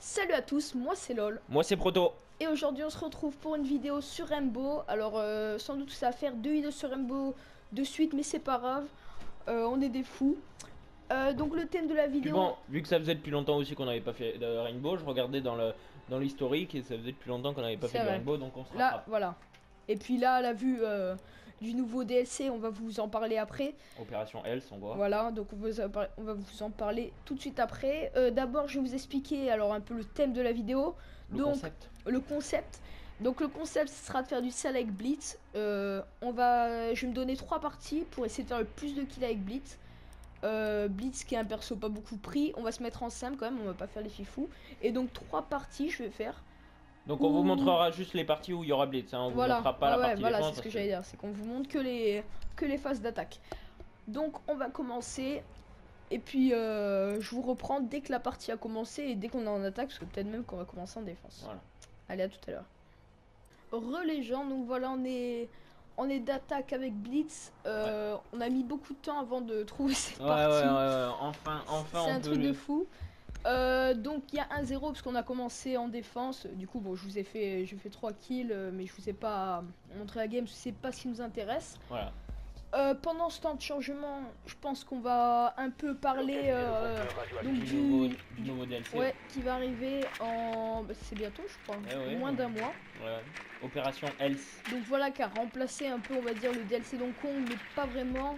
Salut à tous, moi c'est LOL. Moi c'est Proto. Et aujourd'hui on se retrouve pour une vidéo sur Rainbow. Alors sans doute ça va faire 2 vidéos sur Rainbow de suite, mais c'est pas grave. On est des fous. Donc le thème de la Puis vidéo... bon, vu que ça faisait depuis longtemps aussi qu'on n'avait pas fait de Rainbow, je regardais dans l'historique et ça faisait depuis longtemps qu'on n'avait pas C'est fait de vrai. Rainbow, donc on se Là, rattrape. voilà. Et puis là, à la vue du nouveau DLC, on va vous en parler après. Opération Else, on voit. Voilà, donc on va vous en parler tout de suite après. D'abord, je vais vous expliquer alors un peu le thème de la vidéo. Le Donc, concept. le concept. Donc le concept ce sera de faire du sale avec Blitz. Je vais me donner 3 parties pour essayer de faire le plus de kills avec Blitz. Blitz qui est un perso pas beaucoup pris. On va se mettre en simple quand même, on va pas faire les fifous. Et donc 3 parties je vais faire. Donc on vous montrera juste les parties où il y aura Blitz, hein. On vous montrera pas la partie voilà, défense. c'est ce que j'allais dire, c'est qu'on vous montre que les phases d'attaque. Donc on va commencer. Et puis je vous reprends dès que la partie a commencé et dès qu'on est en attaque, parce que peut-être même qu'on va commencer en défense. Voilà. Allez, à tout à l'heure. Les gens, donc voilà, on est d'attaque avec Blitz. On a mis beaucoup de temps avant de trouver cette partie. Enfin c'est un truc de fou. Donc il y a 1-0 parce qu'on a commencé en défense. Du coup, bon, j'ai fait 3 kills, mais je vous ai pas montré la game, c'est pas ce qui nous intéresse. Voilà. Pendant ce temps de changement, je pense qu'on va un peu parler donc du nouveau DLC. Ouais, qui va arriver en... Bah, c'est bientôt, je crois, moins d'un mois. Ouais. Opération Else. Donc voilà, qui a remplacé un peu, on va dire, le DLC d'Hong Kong, mais pas vraiment.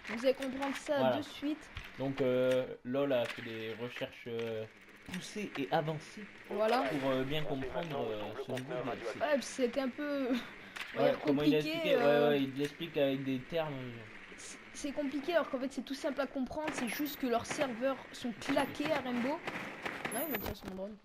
Vous allez comprendre ça de suite. Donc LOL a fait des recherches poussées et avancées pour bien comprendre ce nouveau DLC. Ouais, c'était un peu... comment il a expliqué il l'explique avec des termes. C'est compliqué alors qu'en fait c'est tout simple à comprendre, c'est juste que leurs serveurs sont claqués à Rainbow. Ouais, il me tient sur mon drone.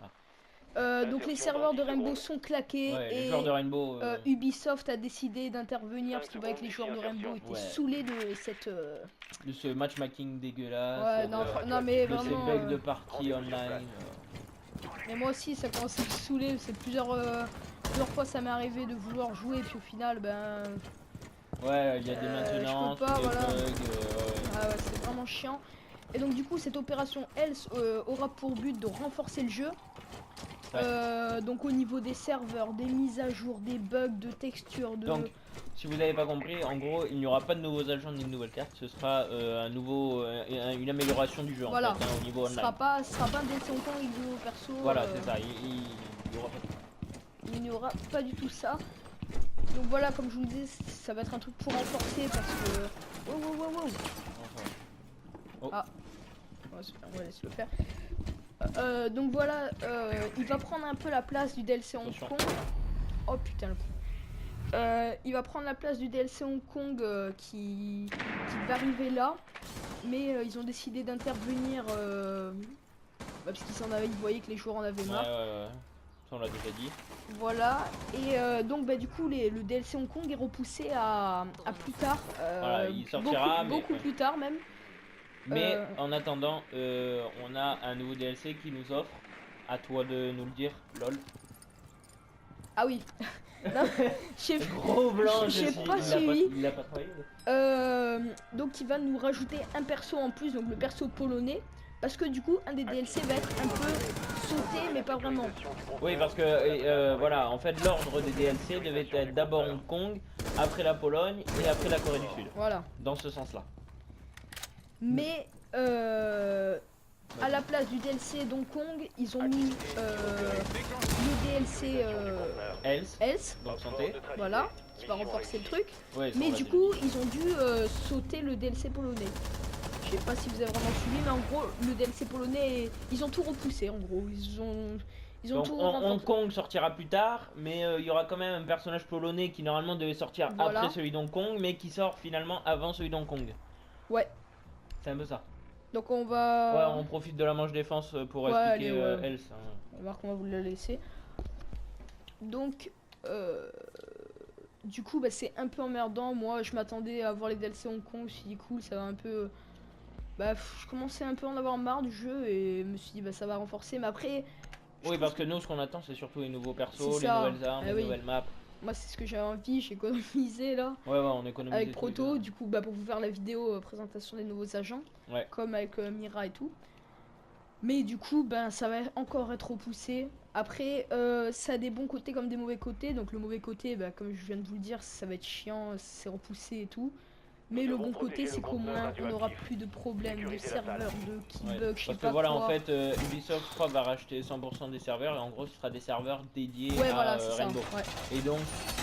Donc les serveurs de Rainbow sont claqués et les joueurs de Rainbow, Ubisoft a décidé d'intervenir parce qu'il voyait que les joueurs de Rainbow étaient saoulés de cette... de ce matchmaking dégueulasse, non mais de vraiment... ces bugs de partie online. Mais moi aussi ça commence à me saouler, c'est plusieurs fois ça m'est arrivé de vouloir jouer et puis au final ben... Ouais, il y a des maintenances, des bugs. C'est vraiment chiant. Et donc du coup cette opération Else aura pour but de renforcer le jeu. Donc au niveau des serveurs, des mises à jour, des bugs, de textures, de... Donc si vous n'avez pas compris, en gros il n'y aura pas de nouveaux agents ni de nouvelles cartes, ce sera une amélioration du jeu en fait, au niveau online. Ce sera pas un DLC Hong Kong avec de nouveaux persos. Voilà, c'est ça, il y aura pas de ça. Il n'y aura pas du tout ça. Donc voilà, comme je vous le disais, ça va être un truc pour renforcer parce que... Wow. Oh. Ah, on va laisser le faire. Donc voilà, il va prendre un peu la place du DLC Hong Kong. Oh putain le coup. Il va prendre la place du DLC Hong Kong qui va arriver là. Mais ils ont décidé d'intervenir parce qu'ils voyaient que les joueurs en avaient marre. Ça on l'a déjà dit. Voilà, et donc du coup le DLC Hong Kong est repoussé à plus tard. Il sortira beaucoup plus tard même. Mais en attendant, on a un nouveau DLC qui nous offre. À toi de nous le dire, LOL. Ah oui. Gros blanc, j'ai pas suivi. Il a pas travaillé. Donc il va nous rajouter un perso en plus, donc le perso polonais. Parce que du coup, un des DLC va être un peu sauté, mais pas vraiment. Oui, parce que voilà, en fait, l'ordre des DLC devait être d'abord Hong Kong, après la Pologne et après la Corée du Sud. Voilà. Dans ce sens-là. Mais à la place du DLC d'Hong Kong, ils ont mis le DLC Else, donc santé. Voilà, qui va renforcer le truc. Ouais, mais du coup, ils ont dû sauter le DLC polonais. Je sais pas si vous avez vraiment suivi, mais en gros, le DLC polonais, ils ont tout repoussé. En gros, ils ont tout renforcé. Hong Kong sortira plus tard, mais il y aura quand même un personnage polonais qui normalement devait sortir après celui d'Hong Kong, mais qui sort finalement avant celui d'Hong Kong. Ouais. C'est un peu ça. Donc on va... Ouais, on profite de la manche défense pour expliquer Else. On va voir qu'on va vous la laisser. Donc, du coup, c'est un peu emmerdant. Moi, je m'attendais à voir les DLC Hong Kong. Je me suis dit, cool, ça va un peu... je commençais un peu à en avoir marre du jeu et je me suis dit, ça va renforcer. Mais après... Oui, parce que nous, ce qu'on attend, c'est surtout les nouveaux persos, les nouvelles armes, les nouvelles maps. Moi, c'est ce que j'avais envie, j'ai économisé là. Ouais, on économise. Avec Proto, du coup, pour vous faire la vidéo présentation des nouveaux agents. Ouais. Comme avec Mira et tout. Mais du coup, ben, ça va encore être repoussé. Après, ça a des bons côtés comme des mauvais côtés. Donc le mauvais côté, ben, comme je viens de vous le dire, ça va être chiant, c'est repoussé et tout. Mais le bon côté, c'est qu'au moins, on n'aura plus de problèmes de serveurs, de qui bug, je sais Parce que pas voilà, quoi. en fait, Ubisoft, je crois, va racheter 100% des serveurs et en gros, ce sera des serveurs dédiés Ouais, à voilà, c'est ça. Rainbow. Ouais. Et donc,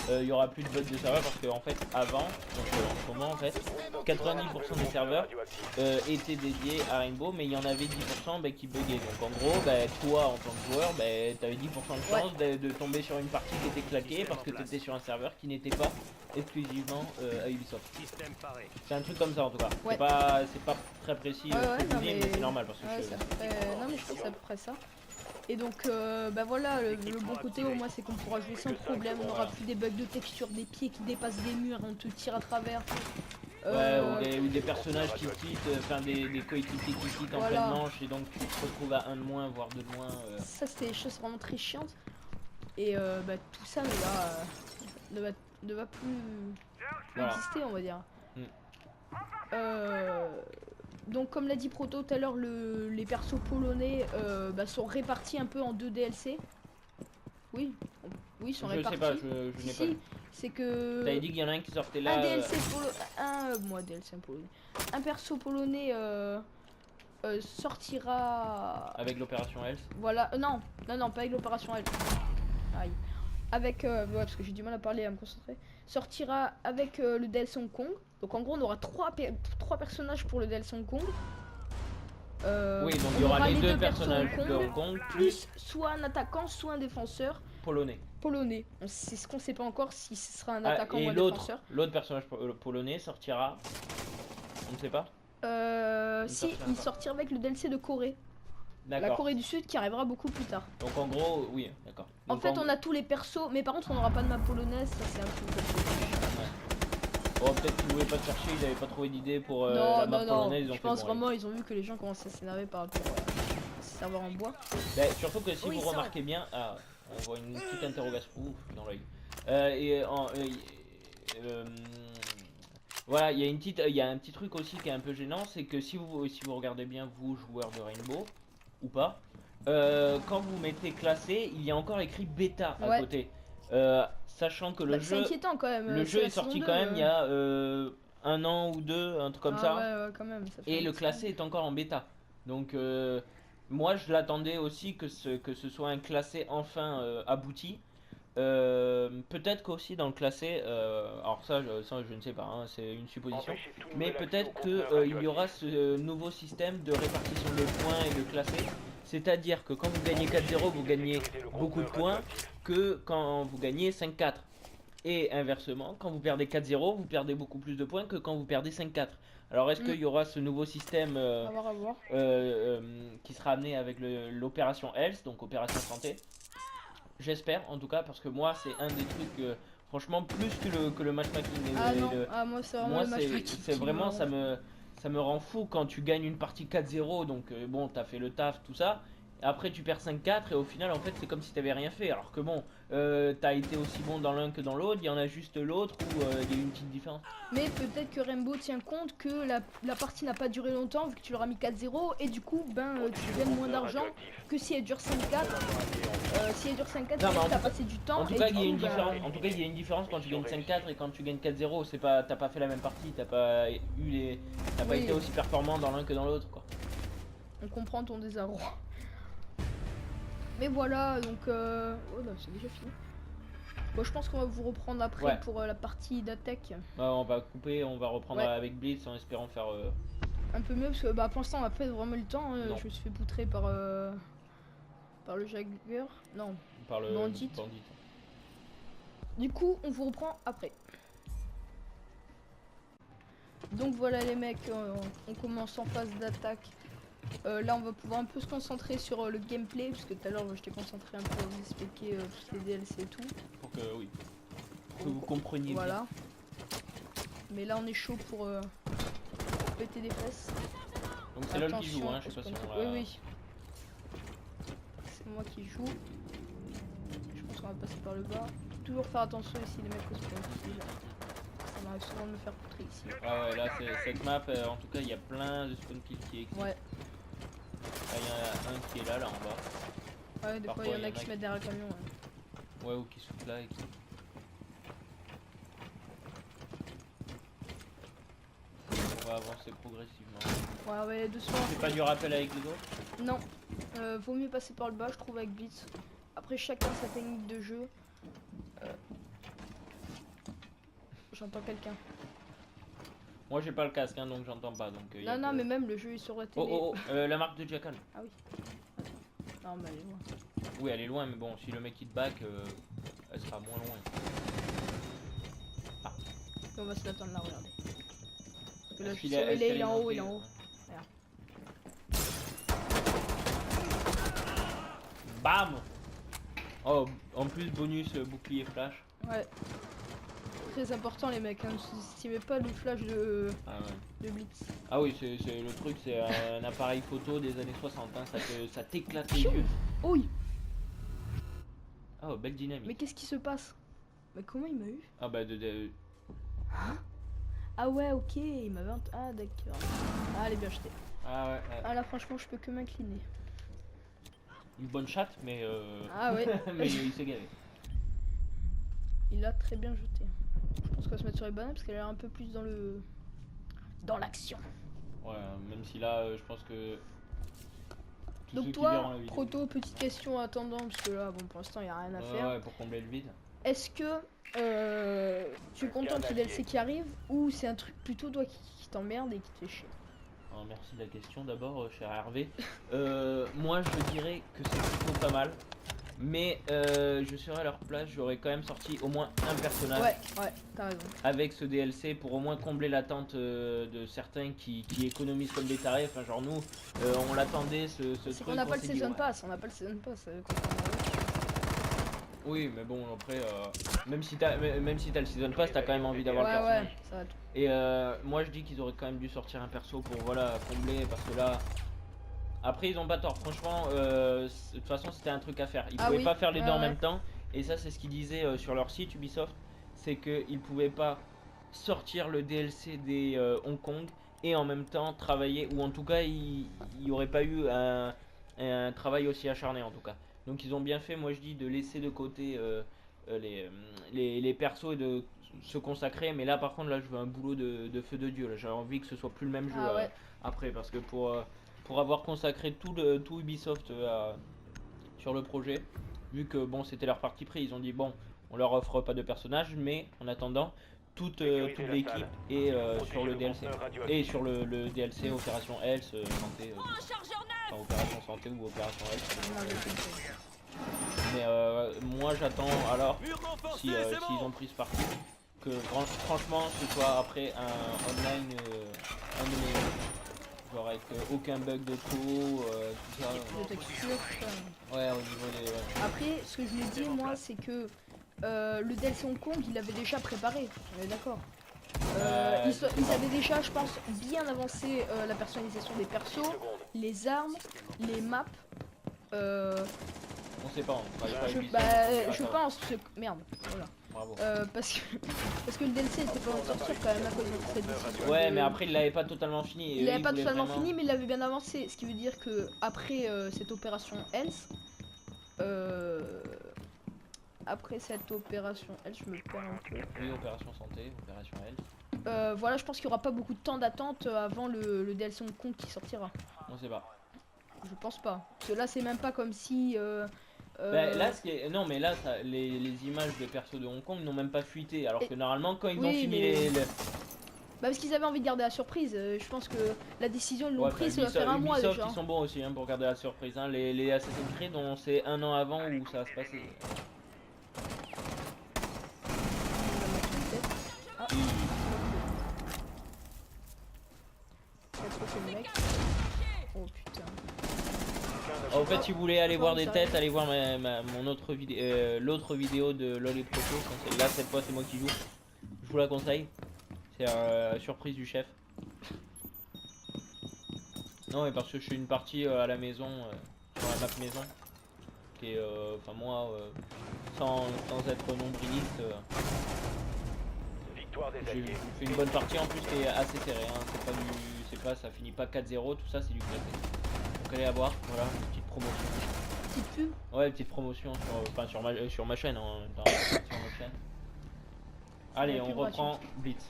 il y aura plus de bugs de serveurs parce qu'en fait, avant, donc en ce moment, en fait, 90% des serveurs étaient dédiés à Rainbow, mais il y en avait 10% bah, qui buguaient. Donc en gros, bah, toi, en tant que joueur, bah, tu avais 10% de chance de tomber sur une partie qui était claquée parce que tu étais sur un serveur qui n'était pas exclusivement à Ubisoft. C'est un truc comme ça en tout cas. Ouais. C'est pas très précis mais c'est normal parce que non mais je pense que c'est à peu près ça. Et donc bah voilà, le bon côté au moins c'est qu'on pourra jouer sans problème, on n'aura plus des bugs de texture, des pieds qui dépassent des murs, on te tire à travers. Ou des personnages qui quittent, enfin des coéquipiers qui quittent en pleine manche et donc tu te retrouves à un de moins, voire deux de moins. Ça c'était des choses vraiment très chiantes. Et bah tout ça ne va plus exister, on va dire. Donc comme l'a dit Proto tout à l'heure, les persos polonais bah, sont répartis un peu en 2 DLC. Oui, ils sont répartis. Je sais pas, je n'ai pas vu. C'est que... T'avais dit qu'il y en a un qui sortait là... Un DLC polonais. Un perso polonais sortira... Avec l'opération Health. Voilà, non, pas avec l'opération Health. Aïe. Avec, ouais, parce que j'ai du mal à parler, à me concentrer. Sortira avec le DLC Hong Kong. Donc en gros, on aura 3 personnages pour le DLC Hong Kong. Oui, donc il y aura les deux personnages de Hong Kong, plus soit un attaquant, soit un défenseur. Polonais. C'est ce qu'on sait pas encore si ce sera un attaquant ou un défenseur. L'autre personnage polonais sortira. On ne sait pas. Si, il sortira avec le DLC de Corée. La Corée du Sud qui arrivera beaucoup plus tard. Donc en gros, oui, d'accord. En fait, on a tous les persos, mais par contre, on n'aura pas de map polonaise, ça c'est un peu... Bon, peut-être qu'ils voulaient pas te chercher, ils n'avaient pas trouvé d'idée pour la map polonaise. Je pense vraiment, ils ont vu que les gens commençaient à s'énerver par rapport à ces serveurs en bois. Surtout que si vous remarquez bien, on voit une petite interrogation dans l'œil. Voilà, il y a un petit truc aussi qui est un peu gênant, c'est que si vous regardez bien, vous joueurs de Rainbow ou pas, quand vous mettez classé, il y a encore écrit bêta à côté, sachant que le jeu, inquiétant quand même. Le jeu est sorti quand même il y a un an ou deux, un truc comme ça, ouais, quand même, ça et le classé est encore en bêta. Donc moi je l'attendais aussi que ce soit un classé enfin abouti. Peut-être qu'aussi dans le classé, alors ça je ne sais pas, hein, c'est une supposition, mais peut-être qu'il y aura ce nouveau système de répartition de points et de classé, c'est-à-dire que quand vous gagnez 4-0 vous gagnez beaucoup de points que quand vous gagnez 5-4, et inversement quand vous perdez 4-0 vous perdez beaucoup plus de points que quand vous perdez 5-4. Alors est-ce qu'il y aura ce nouveau système qui sera amené avec l'opération Health, donc opération santé? J'espère en tout cas, parce que moi c'est un des trucs franchement plus que le matchmaking. Moi c'est vraiment le matchmaking. C'est vraiment ça me rend fou quand tu gagnes une partie 4-0, donc bon t'as fait le taf tout ça, et après tu perds 5-4 et au final en fait c'est comme si t'avais rien fait, alors que bon t'as été aussi bon dans l'un que dans l'autre, il y en a juste l'autre où il y a eu une petite différence. Mais peut-être que Rainbow tient compte que la partie n'a pas duré longtemps vu que tu leur as mis 4-0 et du coup tu gagnes moins d'argent que si elle dure 5-4. Si elle dure 5-4, t'as passé du temps. En tout cas, il y a une différence. En tout cas, il y a une différence quand tu gagnes 5-4 et quand tu gagnes 4-0. C'est pas, t'as pas fait la même partie, t'as pas été aussi performant dans l'un que dans l'autre, quoi. On comprend ton désarroi. Mais voilà, donc oh non, c'est déjà fini. Bon, je pense qu'on va vous reprendre après pour la partie d'attaque. On va couper, on va reprendre avec Blitz en espérant faire un peu mieux parce que pour l'instant on a pas vraiment eu le temps. Je me suis fait poutrer par le Jagger, non, par le bandit. Du coup, on vous reprend après. Donc voilà les mecs, on commence en phase d'attaque. Là on va pouvoir un peu se concentrer sur le gameplay, parce que tout à l'heure je t'ai concentré un peu à vous expliquer tous les DLC et tout. Pour que vous compreniez bien. Mais là on est chaud pour péter des fesses. Donc c'est LOL qui joue, hein, je sais pas si on l'a... Oui. C'est moi qui joue. Je pense qu'on va passer par le bas. Toujours faire attention ici les mecs au spawn kill. Ça m'arrive souvent de me faire poutrer ici. Ah ouais, là cette map, en tout cas il y a plein de spawn kills qui existent. Ouais. Là, il y en a un qui est là en bas. Ouais, des fois Parfois, il y en a qui se mettent derrière le camion. Ouais. Ouais, ou qui sautent là et qui... On va avancer progressivement. Ouais, ouais, doucement. C'est pas du rappel avec les autres? Non, vaut mieux passer par le bas, je trouve, avec Blitz. Après, chacun sa technique de jeu. J'entends quelqu'un. Moi j'ai pas le casque hein, donc j'entends pas. Donc, Non, non, mais même le jeu est sur la télé. Oh, la marque de Jackal. Ah oui. Non, mais elle est loin. Oui, elle est loin, mais bon, si le mec il te back, elle sera moins loin. Ah. On va se l'attendre là, regardez. Parce que là, Est-ce je suis qu'il sûr, est- il est-ce est qu'elle en haut, montée, il est en haut. Bam. Oh, en plus bonus bouclier flash. Ouais. Très important les mecs, hein. Ne sous-estimez pas le flash de, Ah ouais. de Blitz. Ah oui, c'est le truc, c'est un appareil photo des années 60, hein, ça t'éclate les yeux. Oui. Oh, belle dynamique. Mais qu'est-ce qui se passe? Mais comment il m'a eu? Ah bah Ah ouais, ok, il m'a 20... Ah d'accord. Ah, elle est bien jetée. Ah ouais, ouais. Ah là franchement je peux que m'incliner. Une bonne chatte, mais Ah ouais. mais il s'est gavé. Il l'a très bien jeté. Je pense qu'on va se mettre sur les bananes parce qu'elle est un peu plus dans le... dans l'action. Ouais, même si là, je pense que... tous ceux Donc qui toi, verront la vidéo- Proto, petite question en attendant, parce que là, bon, pour l'instant, il n'y a rien à faire. Ouais, pour combler le vide. Est-ce que tu es content de ce DLC qui arrive, ou c'est un truc plutôt toi qui t'emmerde et qui te fait chier? Alors, merci de la question d'abord, cher Hervé. Moi, je dirais que c'est plutôt pas mal. Mais je serais à leur place, j'aurais quand même sorti au moins un personnage Ouais, t'as raison. avec ce DLC pour au moins combler l'attente de certains qui économisent comme des tarés. Enfin, genre nous, on l'attendait ce C'est truc. qu'on n'a pas le s'est dit, season ouais. pass, on n'a pas le season pass. Oui, mais bon, après, même si t'as le season pass, t'as quand même envie d'avoir le Ouais, personnage. ça va tout. Et moi, je dis qu'ils auraient quand même dû sortir un perso pour voilà combler parce que là. Après, ils ont pas tort. Franchement, de toute façon, c'était un truc à faire. Ils pouvaient pas faire les deux en même temps. Et ça, c'est ce qu'ils disaient sur leur site Ubisoft. C'est qu'ils pouvaient pas sortir le DLC des Hong Kong et en même temps travailler. Ou en tout cas, il n'y aurait pas eu un travail aussi acharné en tout cas. Donc, ils ont bien fait, moi je dis, de laisser de côté les persos et de se consacrer. Mais là, par contre, là, je veux un boulot de feu de Dieu. J'ai envie que ce soit plus le même jeu après. Parce que pour avoir consacré tout Ubisoft sur le projet, vu que bon c'était leur parti pris, ils ont dit bon on leur offre pas de personnages mais en attendant toute l'équipe est sur le DLC et sur le DLC Opération Health santé enfin, Opération Santé ou Opération Health. Mais moi j'attends alors si s'ils ont pris ce parti que franchement ce soit après un online un de mes genre avec aucun bug de co, tout ça. De texture, tout ça. Ouais, au niveau des... Après, ce que je lui ai dit, moi, c'est que le DLC Hong Kong, il l'avait déjà préparé. On est d'accord. Ils avaient déjà, je pense, bien avancé la personnalisation des persos, les armes, les maps. On sait pas, on travaille pas avec je pense que... Merde, voilà. Bravo. Parce que le DLC était pas en sortir quand même à cause de cette décision. Ouais, mais après il l'avait pas totalement fini. Il l'avait pas totalement fini, mais il l'avait bien avancé. Ce qui veut dire que après cette opération Health, après cette opération Health, je me perds un peu. Oui, opération santé, opération Health. Voilà, je pense qu'il y aura pas beaucoup de temps d'attente avant le DLC Hong Kong qui sortira. On sait pas. Je pense pas. Parce que là, c'est même pas comme si. Bah, là, non, mais là, les images des persos de Hong Kong n'ont même pas fuité. Alors que normalement, quand ils ont fini Bah, parce qu'ils avaient envie de garder la surprise. Je pense que la décision, ils l'ont prise, ça va faire un mois Ubisoft, déjà. ils sont bons aussi hein, pour garder la surprise. Hein. Les Assassin's Creed, on sait un an avant où ça va se passer. Ah. Oh putain. En fait, si vous voulez aller voir des têtes, allez voir mon autre vidéo, l'autre vidéo de LOL et Proto. Là, cette fois, c'est moi qui joue. Je vous la conseille. C'est surprise du chef. Non, mais parce que je fais une partie à la maison, sur la map maison. Qui est, enfin, moi, sans être nombriliste, j'ai fait une bonne partie en plus qui est assez serrée. Hein. Ça finit pas 4-0, tout ça, c'est du classé. Donc allez la voir, voilà, une petite promotion. Petite pub. Ouais, petite promotion sur ma chaîne, sur ma chaîne. Allez, la on pub reprend Blitz.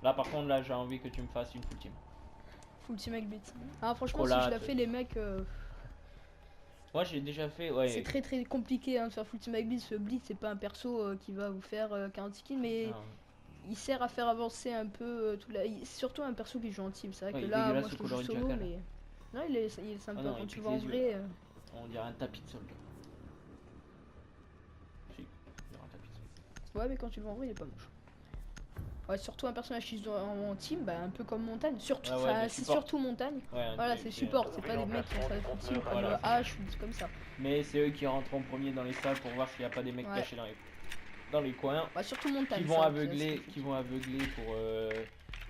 Là par contre, là j'ai envie que tu me fasses une full team. Full team avec Blitz. Ah franchement Collate. si je la fais les mecs Moi j'ai déjà fait, ouais. c'est très compliqué hein, de faire full team avec Blitz. Blitz c'est pas un perso qui va vous faire 40 kills mais Non. il sert à faire avancer un peu c'est surtout un perso qui joue en team. C'est vrai Ouais, que il est là moi dégueulasse, je ce le joue coloris solo jackal. mais non il est sympa Ah non, quand il tu pique vas en les vrai. On dirait un tapis de sol. Si, on dirait un tapis de sol. Ouais mais quand tu le vois en vrai il est pas moche. Ouais, surtout un personnage qui joue en team, bah, un peu comme Montagne. Surtout, Ah ouais, c'est support. surtout Montagne. Ouais, Voilà, c'est support, c'est pas des mecs qui font la full team comme H ou des trucs comme ça. Mais c'est eux qui rentrent en premier dans les salles pour voir s'il n'y a pas des mecs Ouais. cachés dans les coins. Bah, surtout Montagne. Qui vont aveugler pour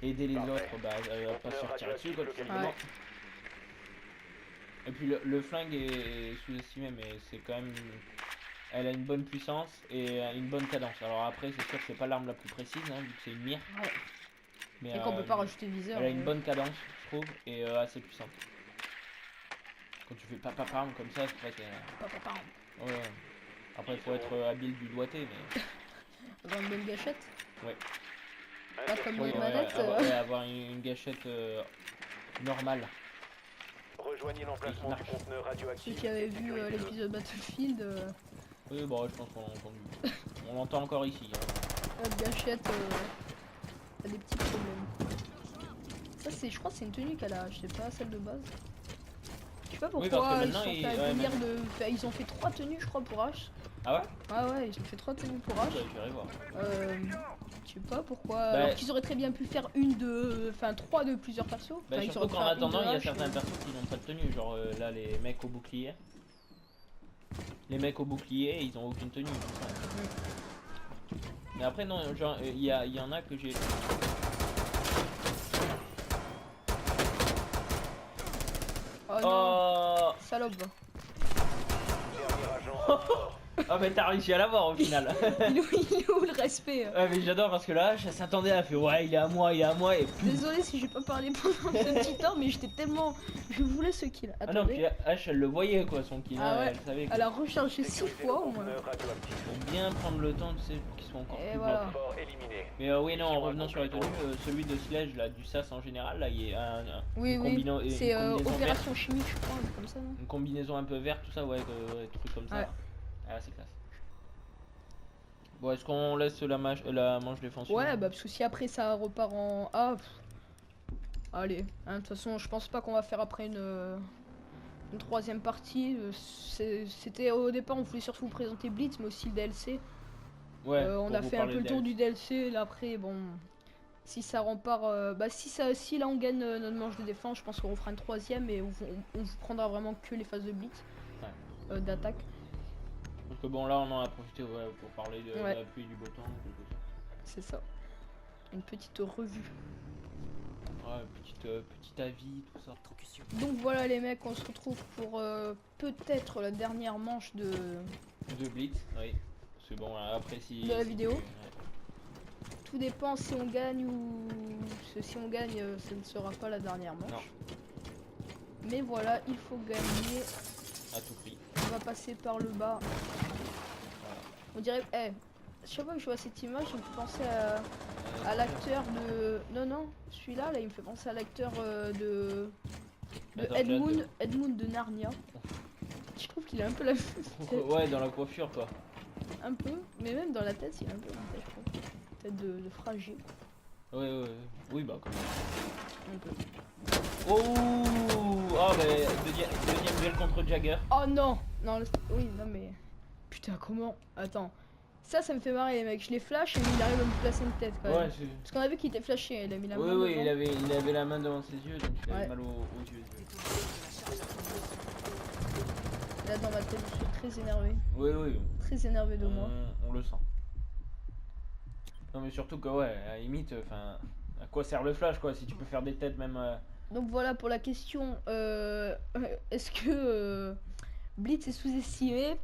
aider les autres à pas se faire tirer dessus quoi, tout simplement. Ouais. Et puis le flingue est sous-estimé, mais c'est quand même elle a une bonne puissance et une bonne cadence. Alors après c'est sûr que c'est pas l'arme la plus précise hein, vu que c'est une mire. Ouais. Mais Et qu'on peut pas rajouter de viseur. elle a une bonne cadence je trouve et assez puissante. Quand tu fais papapam comme ça c'est vrai que ouais. Après il faut être habile du doigté mais avoir une bonne gâchette. ouais. Pas comme Oui, une manette. avoir une gâchette normale. Rejoignez l'emplacement du conteneur radioactif. Ceux qui avaient vu l'épisode Battlefield, Oui, bon, je pense qu'on l'a entendu. On l'entend encore ici. Hein. la gâchette a des petits problèmes. Ça, je crois que c'est une tenue qu'elle a, je sais pas, celle de base. Je sais pas pourquoi Oui, parce que ils maintenant, ont fait un délire de. Ils ont fait 3 tenues, je crois, pour H. Ah ouais? Ouais, ils ont fait 3 tenues pour H. Bah, j'irai voir. Je sais pas pourquoi. Bah, alors qu'ils auraient très bien pu faire enfin 3 de plusieurs persos. Bah, Enfin, ils surtout auraient qu'en fait une de attendant, il y a H, certains persos qui n'ont pas de tenue. Genre là, les mecs au bouclier. Les mecs au bouclier, ils ont aucune tenue. Mais après, non, genre, il y en a que j'ai. Oh non, Oh! salope. Dernier agent. Ah, mais t'as réussi à l'avoir au final. Il est où le respect? Ouais, mais j'adore parce que là, ça s'attendait, elle fait ouais, il est à moi, et Désolé si j'ai pas parlé pendant ce petit temps, mais j'étais tellement. Je voulais ce kill. ah non, puis Attendez. H, elle le voyait quoi, son kill. Ah ouais. Elle savait que Elle a rechargé 6 fois au moins. faut bien prendre le temps, tu sais, pour qu'ils soient encore Et plus voilà. blancs. Fort éliminé. Mais oui, non, en revenant sur les tenues, celui de Sledge, là, du SAS en général, là, il y a Oui, une oui. combinaison C'est verte. opération chimique, je crois, un truc comme ça, non? Une combinaison un peu verte, tout ça, ouais, trucs comme ça. Ouais. Ah, c'est classe. Bon, est-ce qu'on laisse la manche défensive? Ouais, bah parce que si après ça repart en A. Allez, hein, de toute façon, je pense pas qu'on va faire après une troisième partie. C'était au départ, on voulait surtout vous présenter Blitz, mais aussi le DLC. Ouais, On pour a vous fait un parler peu le de tour elle. du DLC. Là, après, bon, si ça repart, bah si là on gagne notre manche de défense, je pense qu'on fera une troisième et on vous prendra vraiment que les phases de Blitz, d'attaque. Parce que bon, là, on en a profité ouais, pour parler de Ouais. la pluie, du beau temps, quelque chose. C'est ça. Une petite revue. Ouais, petit avis, tout ça. Donc voilà les mecs, on se retrouve pour peut-être la dernière manche de Blitz, oui. C'est bon, après si. De la si vidéo. ouais. Tout dépend si on gagne ou si on gagne, ce ne sera pas la dernière manche. Non. Mais voilà, il faut gagner. À tout prix. On va passer par le bas. On dirait, chaque fois que je vois cette image, ça me fait penser à l'acteur de. Non, celui-là, là, il me fait penser à l'acteur de Attends, Edmund de Narnia. Je trouve qu'il a un peu la même tête. Ouais, dans la coiffure, quoi. Un peu, mais même dans la tête, il a un peu la tête, je trouve. Tête de fragile. Ouais. Oui, bah, comme Un peu. Oh, bah, deuxième duel contre Jagger. Oh non! Non, oui, non mais. Putain, comment? Attends. Ça me fait marrer, les mecs. Je les flash et il arrive à me placer une tête quand même. Ouais, Parce qu'on a vu qu'il était flashé, il a mis la main. oui, devant. il avait la main devant ses yeux, donc il avait Ouais. mal aux yeux. Là, dans ma tête, je suis très énervé. Oui. Très énervé de moi. On le sent. Non, mais surtout que, ouais, à la limite, enfin, à quoi sert le flash, quoi, si tu peux faire des têtes même. Donc voilà pour la question. Est-ce que Blitz est sous-estimé?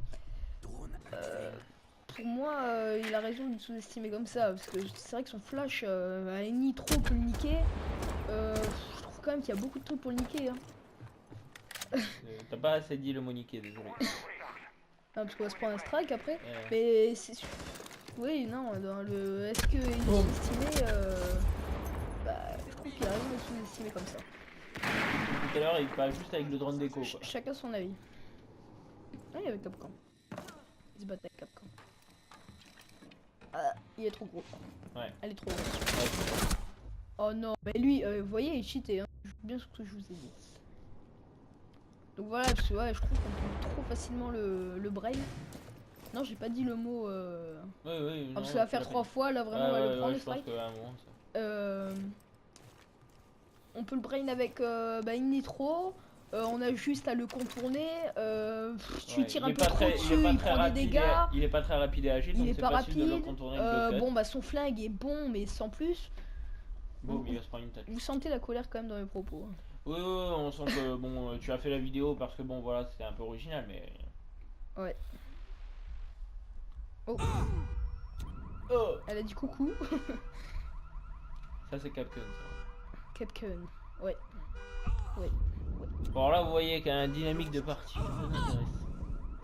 Pour moi, il a raison de le sous-estimer comme ça. Parce que c'est vrai que son flash, à Nitro pour le niquer. Je trouve quand même qu'il y a beaucoup de trucs pour le niquer. Hein. T'as pas assez dit le mot niquer, désolé. Ah, parce qu'on va se prendre un strike après. Euh, Mais c'est. Oui, non, dans le. Est-ce qu'il est sous-estimé Bah, je trouve qu'il a raison de sous-estimer comme ça. Tout à l'heure, il parle juste avec le drone d'écho, quoi. Chacun son avis. Ah, il y avait Capcom. Il se bat avec Capcom. Ah, il est trop gros. Ouais. Elle est trop grosse. Ouais. Oh non, mais lui, vous voyez, il cheatait. Hein. Je joue bien ce que je vous ai dit. Donc voilà, parce que ouais, je trouve qu'on trouve trop facilement le brain. Non, j'ai pas dit le mot. Oui, Parce que ça va faire 3 fois, là vraiment, on va le prendre le je pense strike. qu'à un moment, ça... On peut le brain avec une nitro. On a juste à le contourner. Tu tires un peu trop dessus, il prend des dégâts. Il est pas très rapide et agile, Il donc est c'est pas facile de le rapide. contourner avec le cut. Bon, bah son flingue est bon, mais sans plus. Boum, il va se prendre une tête. Vous sentez la colère quand même dans mes propos. Hein. Oui, on sent que bon, tu as fait la vidéo parce que bon, voilà, c'était un peu original, mais. Ouais. Oh, Oh, elle a dit coucou. ça c'est Capcom, ça. Capcom. Ouais. Bon, là, vous voyez qu'il y a une dynamique de partie. Ça m'intéresse.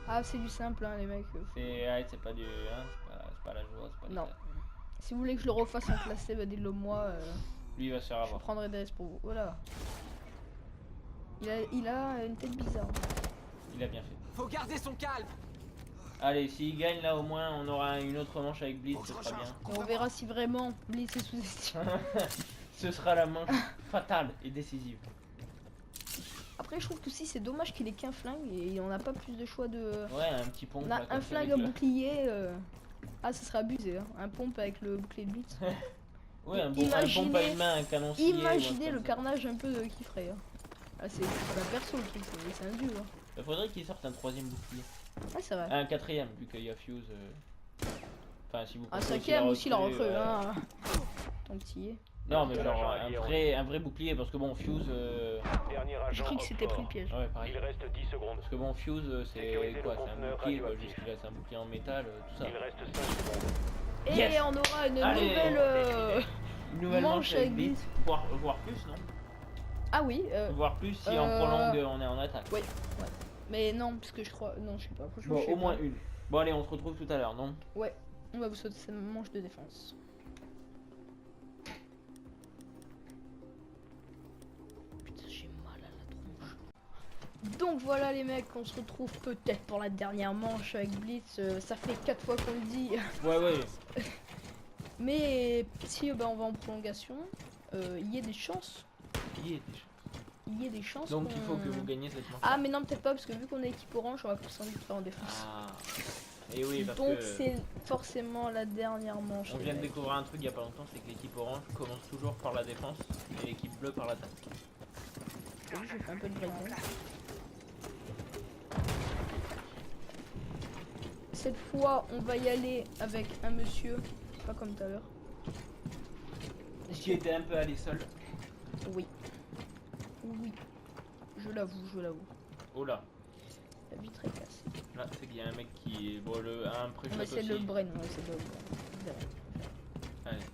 Ah, c'est du simple, hein, les mecs. C'est pas du. Hein, c'est pas la joie, c'est pas Non. l'état. Si vous voulez que je le refasse en classé, bah dites-le moi. Lui, il va se faire Je avoir. prendrai des restes pour vous. Voilà. Il a une tête bizarre. Il a bien fait. Faut garder son calme. Allez, s'il gagne là, au moins, on aura une autre manche avec Blitz, ce sera bien. Et on verra si vraiment Blitz est sous-estimé. Ce sera la manche fatale et décisive. Après, je trouve que si c'est dommage qu'il ait qu'un flingue et on n'a pas plus de choix de. Ouais, un petit pompe. On là, a comme un ça, flingue, avec un le- bouclier. Ah, ça serait abusé. Hein. Un pompe avec le bouclier de Blitz. Ouais, un Imaginez- pompe à une main, un canon scié, Imaginez ouais, le comme ça. carnage un peu qu'il ferait. Hein. Ah, c'est pas perso le truc, c'est un dieu. Hein. Il faudrait qu'il sorte un troisième bouclier. Ouais, c'est vrai. Un quatrième, vu qu'il y a Fuse. Enfin, si vous Un comptez cinquième aussi, la recrue, recrue. ouais. Hein. Ton petit. Non, mais Un genre agent un vrai bouclier, parce que bon, Fuse. Dernier J'ai agent cru que c'était pris le Roquefort. piège. Ouais, pareil. Il reste 10 secondes. Parce que bon, Fuse, c'est Sécuriser quoi? le C'est un conteneur bouclier, quoi, radioactif. juste qu'il a c'est un bouclier en métal, tout ça. Il reste 5 secondes. Et Yes. on aura une Allez. nouvelle. Une nouvelle Manche manche avec avec Blitz, voire plus, non? Ah oui, Voire plus si en prolongue on est en attaque. ouais. Mais non, parce que je crois. Non, je sais pas. Franchement, Bon, je sais au moins pas. une. Bon, allez, on se retrouve tout à l'heure, non? Ouais, on va vous sauter cette manche de défense. Putain, j'ai mal à la tronche. Donc voilà les mecs, on se retrouve peut-être pour la dernière manche avec Blitz. Ça fait 4 fois qu'on le dit. Ouais. Mais si on va en prolongation, il y a des chances. Il est déjà. Il y a des chances. Donc il faut qu'on- que vous gagnez cette manche. Ah mais non, peut-être pas, parce que vu qu'on est équipe orange, on va plus sans doute faire en défense. Ah. Et oui, parce Donc que c'est forcément la dernière manche. on les vient de mecs. découvrir un truc il y a pas longtemps, c'est que l'équipe orange commence toujours par la défense et l'équipe bleue par l'attaque. T'as vu, j'ai fait un peu de breakdance. Cette fois, on va y aller avec un monsieur, pas comme tout à l'heure. Qui était un peu allé seul. Oui. Oui. Je l'avoue. Oh là, La vitre est cassée. là c'est qu'il y a un mec qui est. Bon, un On pré-shot va essayer aussi. de le brain, on va essayer de le brain. Vous verrez. Allez.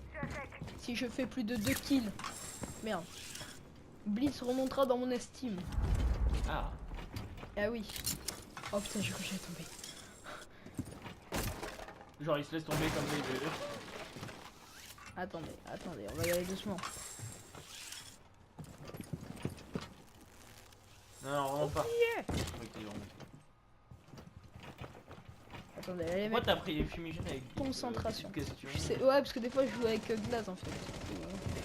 Si je fais plus de 2 kills. Merde. Blitz remontera dans mon estime. Ah, Ah oui. Oh putain, j'ai cru que j'allais tomber. genre il se laisse tomber comme les deux. Attendez, on va y aller doucement. Non, vraiment pas. Yeah. Oui, t'es vraiment. Attendez, allez Pourquoi mec. t'as pris les fumigènes avec Concentration. question. Ouais, parce que des fois je joue avec Glaze en fait.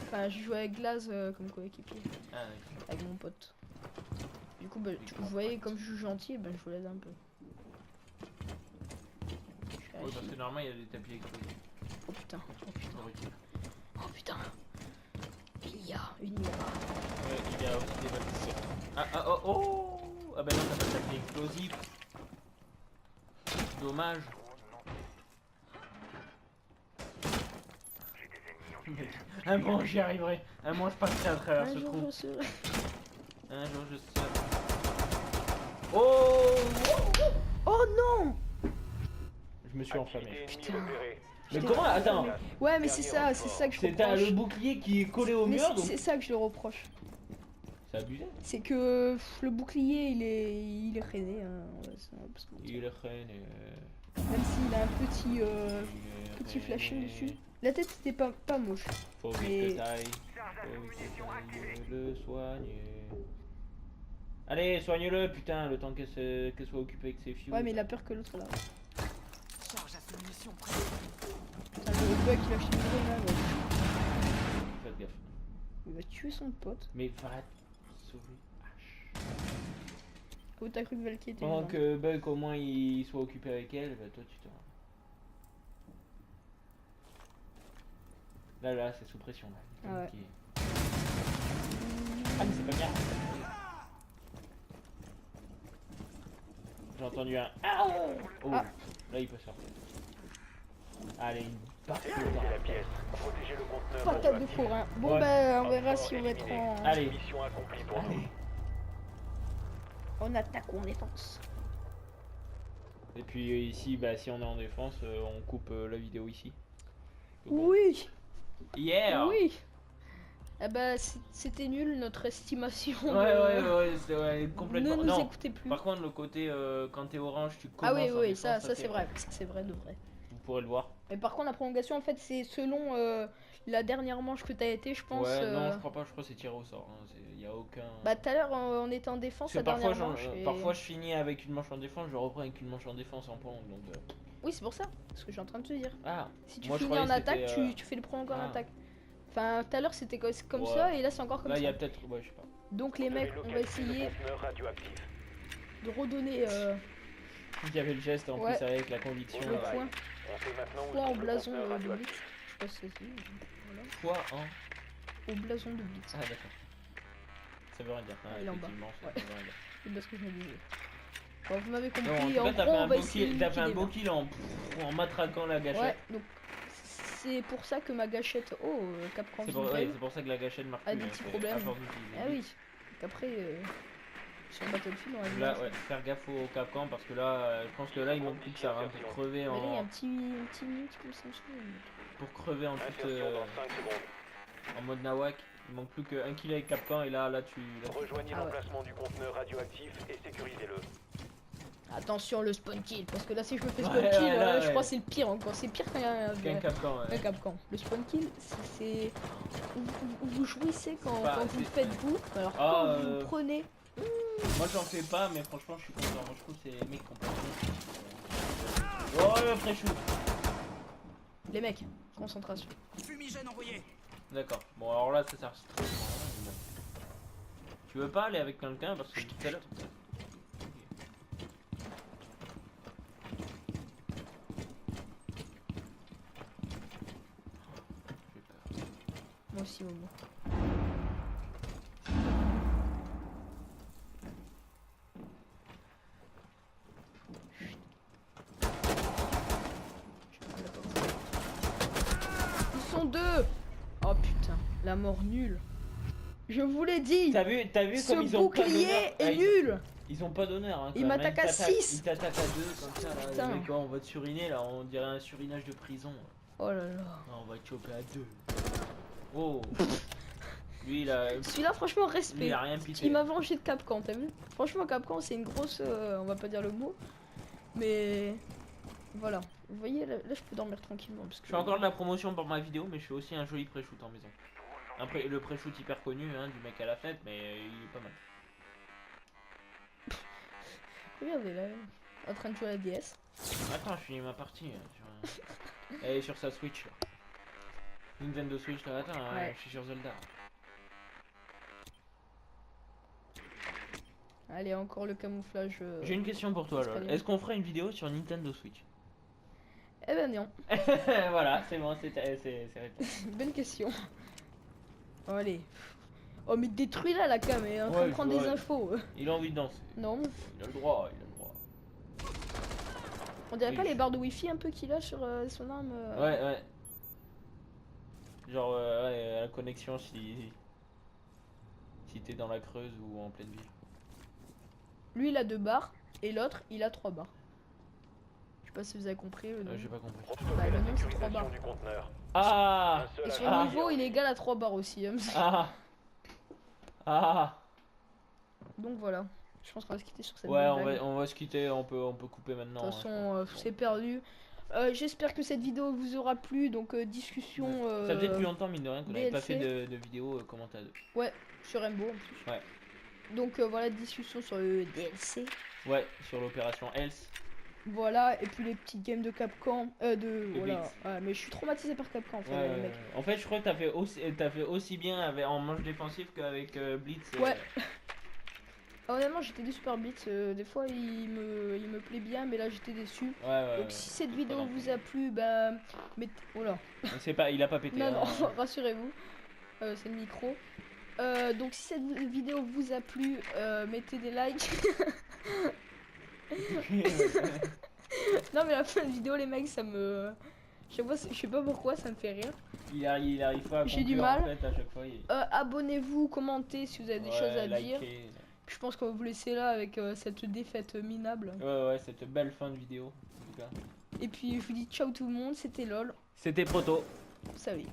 Enfin, je joue avec Glaze comme coéquipier, Ah, d'accord. avec mon pote. Du coup, vous voyez, comme je joue gentil, je vous l'aide un peu. Je suis Oui, parce agile. que normalement il y a des tapis explosifs. Oh putain, Faut recul. oh putain. Il y a une mira. Ouais, il y a aussi des balles. Oh. Ah bah non, t'as pas de tapis explosif. Dommage. Un moment j'y arriverai. Un moment je passerai à travers Un ce jour trou. je serai. Un jour je serai. Oh. Oh non. Je me suis enflammé. Activité ennemie repérée. Mais comment? Attends. Ouais, mais c'est ça que je C'est t'as reproche. le bouclier qui est collé au Mais mur c'est donc. c'est ça que je le reproche. C'est abusé. C'est que le bouclier il est raidé. Hein. Ouais, c'est un peu ce qu'on dit. Il est reine. Même s'il a un petit flashing dessus. La tête c'était pas moche. Faut vite Mais- que t'ailles. Faut vite que t'ailles le soigner. Allez, soigne-le, putain, le temps qu'elle soit occupée avec ses fioles. Ouais, mais il a peur que l'autre là. Charge à sa munition prête. Putain, le bug il a acheté une grenade. Ouais. Faites gaffe. Il va tuer son pote. Mais va te sauver. Oh, t'as cru que Valky était Pendant vivant. que Buck au moins il soit occupé avec elle, bah toi tu te. Là, c'est sous pression. Là. Ah ouais. Ok. Ah, mais c'est pas bien. J'ai entendu un. Ah oh. Ah. Là, il peut sortir. Allez, une barre de Sécurisez la temps. pièce. Protégez le conteneur Patate de radioactif. forain. Bon Ouais. bah on Hop verra fort si on va être éliminé. en... Allez. Mission accomplie pour Allez. nous. en attaque ou en défense. Et puis ici, bah, si on est en défense, on coupe la vidéo ici. Oui, Yeah. oui. Ah bah c'était nul notre estimation. Ouais, c'est complètement. Ne nous Non. écoutez plus. Par contre, le côté quand t'es orange, tu commences Ah oui, en oui, défense, ça c'est vrai. Ça c'est vrai de vrai. Vous pourrez le voir. Mais par contre la prolongation en fait c'est selon la dernière manche que t'as été je pense. Ouais, non, je crois pas, je crois que c'est tiré au sort. Il y a aucun. Bah tout à l'heure on était en défense Parce que la dernière manche. et- parfois je finis avec une manche en défense, je reprends avec une manche en défense en prolongue. Donc, Oui c'est pour ça, ce que j'ai en train de te dire. Ah, Si tu moi, je finis en croyais que attaque, c'était, tu fais le prolong en ah. attaque. Enfin tout à l'heure c'était comme Ouais. ça et là c'est encore comme là il y ça. a peut-être. Ouais, je sais pas. Donc les Vous mecs avez on va localisé essayer le conteneur radioactif. de redonner Il y avait le geste en Ouais. plus avec la conviction. le Ouais. point. On sait maintenant où Point se au trouve le blason conteneur de radioactif. Blitz. Je sais pas si c'est ça. Voilà. Fois en. Au blason de Blitz. Ah, d'accord. Ça veut rien dire. Ah, Il est en bas. effectivement, ça Ouais. veut rien dire. C'est parce que je me disais. Bon, vous m'avez Non, en compris. tout En cas, t'as gros, fait on un va beau essayer. kill, t'as fait un liquider beau kill en matraquant la là. gâchette. Ouais, donc c'est pour ça que ma gâchette. Oh, Capcom C'est pour, Vision. c'est pour ça que la gâchette marche Ah, plus. des hein, petits c'est problèmes. à force d'utiliser. Ah oui. Donc après, sur Battlefield, on va Là, dire. ouais, faire gaffe au Capcom parce que là, je pense que là, il manque plus que ça hein, pour crever Mais là, il y a en, un petit mute comme ça. pour crever en toute, Insertion dans 5 secondes. en mode nawak. Il manque plus qu'un kill avec Capcom et là, tu. Rejoignez Ah ouais. l'emplacement du conteneur radioactif et sécurisez-le. Attention le spawn kill, parce que là, si je me fais Ouais, spawn kill, ouais, là, je ouais. crois que c'est le pire encore. C'est pire quand il y a Qu'un Capcom, un ouais. Capcom. Le spawn kill, c'est. Vous jouissez quand, Bah, quand vous le c'est- faites vous. Alors Ah, quand vous le prenez. Moi, j'en fais pas, mais franchement, je suis content. Moi, je trouve que c'est les mecs complètement. Oh, le pré-shoot. Les mecs, concentration. Fumigène envoyé. D'accord. Bon, alors là, ça sert très bien. Tu veux pas aller avec quelqu'un parce que tout à l'heure. J'ai peur. Moi aussi, Momo. Ils sont deux. Oh putain, la mort nulle. Je vous l'ai dit. T'as vu Ce comme ils ont pas bouclier d'honneur. est Ah, ils- nul. Ils ont pas d'honneur. Hein, Ils quand même. m'attaquent à Ils t'attaquent- 6. Ils t'attaquent à 2 comme ça. Là, Putain. les mecs, oh, on va te suriner là. On dirait un surinage de prison. Oh là là. Non, on va te choper à 2. Oh. Lui, il a, Celui-là, franchement, lui, respect. il a rien pité. Il m'a vengé de Capcom, t'as vu? Franchement, Capcom, c'est une grosse. On va pas dire le mot. Mais. Voilà. Vous voyez, là, je peux dormir tranquillement. Parce que... Je fais encore de la promotion pour ma vidéo, mais je fais aussi un joli pré-shoot en maison. Après, le pré-shoot hyper connu hein, du mec à la fête, mais il est pas mal. Regardez là. En train de jouer à la DS. Attends, je finis ma partie. Hein, Elle est sur sa Switch là. Nintendo Switch là, attends, Ouais. je suis sur Zelda. Allez, encore le camouflage. J'ai une question pour toi, c'est pas lol. bien. Est-ce qu'on ferait une vidéo sur Nintendo Switch? Eh ben non. Voilà, c'est bon, c'est réglé. Bonne question. Oh, allez. Oh, mais détruis là la cam, elle est en train Ouais, de prendre je des vois. infos. Il a envie de danser. Non. Il a le droit, il a le droit. On dirait Oui, pas je- les barres de wifi un peu qu'il a sur son arme. Ouais, ouais. Genre, ouais, la connexion si t'es dans la Creuse ou en pleine ville. Lui, il a 2 barres. Et l'autre, il a 3 barres. Je sais pas si vous avez compris le nom. J'ai pas compris. Retrouvez Bah, le la nom, c'est 3 sécurisation barres. du conteneur. Ah Un seul Et son agent niveau, est il est égal à 3 barres aussi. Hein. Ah Ah Donc voilà. Je pense qu'on va se quitter sur cette Ouais, bonne blague. on va se quitter, on peut couper maintenant. De toute façon, c'est perdu. J'espère que cette vidéo vous aura plu. Donc, discussion. Ça faisait depuis longtemps, mine de rien, qu'on n'avait pas DLC. fait de vidéo commentaire. Ouais, sur Rainbow en plus. Ouais. Donc, voilà, discussion sur le DLC. Ouais, sur l'opération Else. Voilà, et puis les petites games de Capcom. Voilà. Blitz. Ouais, mais je suis traumatisé par Capcom, enfin, Ouais, mec. en fait, je crois que t'as fait aussi bien en manche défensive qu'avec Blitz. Ouais. Honnêtement, j'étais déçu par Blitz. Des fois, il me plaît bien, mais là, j'étais déçu. Ouais, Donc, si cette vidéo vous a plu, bah. Voilà. C'est pas, il a pas pété. Non, hein. non, rassurez-vous. C'est le micro. Donc, si cette vidéo vous a plu, mettez des likes. Non, mais la fin de vidéo, les mecs, ça me. Je sais pas pourquoi, ça me fait rire. Il arrive pas à J'ai du conclure, mal. en fait, à chaque fois. Abonnez-vous, commentez si vous avez des choses à dire. Likez. Je pense qu'on va vous laisser là avec cette défaite minable. Ouais, cette belle fin de vidéo. En tout cas. Et puis, je vous dis ciao tout le monde, c'était LOL. C'était Proto. Salut.